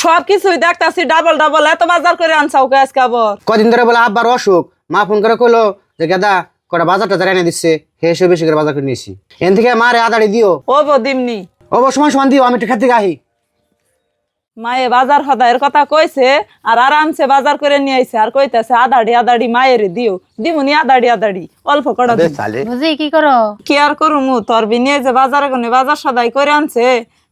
সবকিছুই দেখতাছি double double এত বাজার করে আনছাও কে আজকে আবার? কদিন ধরে বলে আব্বার অসুখ, মা ফোন করে কইলো যে গেদা কটা বাজার টাজার এনে দিচ্ছে, হে এসে বেশি করে বাজার করে নিয়েছি। এন থেকে মারে আদাড়ি দিও। ও বো দিমনি। সমান সমান দিও, আমি একটু খেতে আহি। মায়ে বাজার হদায়ের কথা কইছে আর আরামসে বাজার করে নিয়ে আইছে আর কইতাছে আদাড়ি আদাড়ি মায়ের দিও। দিমুনি আদাড়ি আদাড়ি অল্প কড়া দিও। বুঝি কি করো? কি আর করুমু, তোর বিনিয়ে যে বাজারে কোনে বাজার সদাই করে আনছে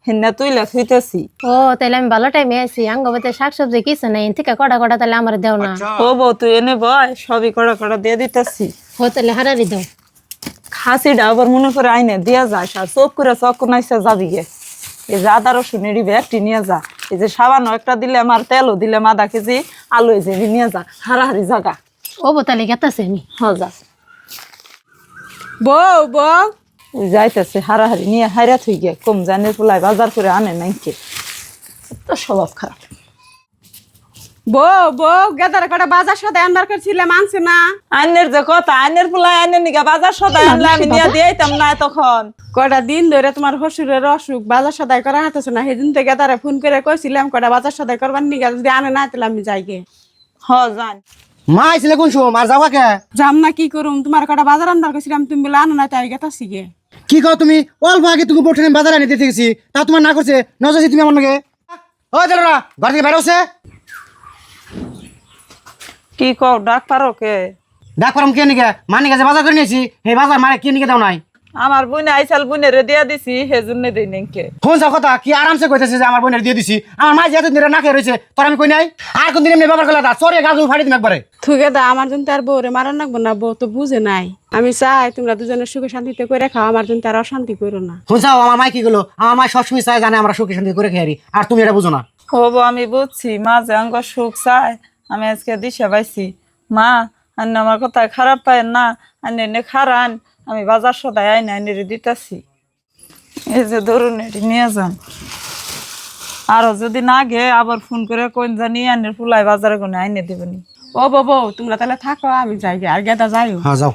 হেন্না তুইলা থুইতেছি। ও তাহলে আমি ভালো টাইমে আইছি। আঙ্গবাতে শাকসবজি কিছু নাই, এন থেকে কড়া কড়া তাহলে আমার দেও না। ও বউ তুই এনে বয়, সবই কড়া কড়া দিয়ে দিতেছি। ও তাহলে হারারি দাও। খাসিটা আবার মনে করে আইনে দিয়া যায়, আর চোখ করে চোখ নাইসা যাবি গে। এই যে আদা রসুনের ব্যাগটি নিয়ে যা, এই যে সাবান একটা দিলাম আর তেলও দিলাম আধা কেজি, আলু এই যে নিয়ে যা, হারাহারি জাগা। ও তাহলে গেতাছে আমি। হ্যাঁ যা বউ বউ যাইতেছে হারাহারি নিয়ে হাইরা থুই গিয়ে কম জানের পোলাই বাজার করে আনে নাইকে, তো স্বভাব খারাপ। বউ বউ গেদার কটা বাজার সাথে আন্দার করছিলাম আনছে না। আইনের যে কথা, আইনের পোলাই আইনের নিগা বাজার সদাই আনলে আমি নিয়ে দিয়েতাম না তখন। কটা দিন ধরে তোমার শ্বশুরের অসুখ, বাজার সদাই করা হাতেছে না। সেদিন থেকে গেদারে ফোন করে কইছিলাম কটা বাজার সদাই করবার নিগা, যদি আনে না তাহলে আমি যাই গে। হ জান মা আইছিলে কোন সময়, মার যাওয়া কে? যাম না কি করুম, তোমার কটা বাজার আন্দার করছিলাম, তুমি বলে আনো না, তাই গেতাছি গে। কি কও তুমি? অল্প আগে তুমি বটে বাজারে এনে দিতে গেছি, তা তোমার না করছে নজরছি তুমি আমার নাকি? ও দেলরা ঘর থেকে বের হচ্ছে। কি কও, ডাক পারো কে? ডাক পারম কে নিকে? মানি গেছে বাজার করে নিয়েছি, এই বাজার মারে কে নিকে দাও নাই? আমার বোনে আইসাল বোনের দিয়া দিছি, সেজন্য দেই নাকি। ফোন যাও কথা কি আরামসে কইতেছে যে আমার বোনের দিয়ে দিছি, আমার মা যেহেতু নিরে না খেয়ে রয়েছে, তোর আমি কই নাই। আর কোন দিন এমনি ব্যবহার করলে তা চরে গাছ ফাড়ি দিন একবারে। তুই গেদা আমার জন্য তার বউরে মারান লাগবো না, বউ তো বুঝে নাই। আমি চাই তোমরা দুজনের সুখে শান্তিতে করে খাও, আমার জন্য তার অশান্তি করো না। ফোন যাও, আমার মাই কি গেলো, আমার মা সবসময় চায় জানে আমরা সুখে শান্তি করে খেয়ারি, আর তুমি এটা বুঝো না। হবো আমি বুঝছি, মা যে আঙ্গ সুখ চায়, আমি আজকে দিশা পাইছি। মা আন্নে আমার কথা খারাপ পায় না, আন্নে এনে খারান, আমি বাজার সদাই আইনে আইনে দিতাছি। এই যে ধরুন এটি নিয়ে যান, আরো যদি না গে আবার ফোন করে কোন জানি আন্নের ফুলাই বাজারে কোনে আইনে দিবনি। ও বউ তোমরা তাহলে থাকো, আমি যাই গে। আর গেদা যাইও। হ্যাঁ যাও।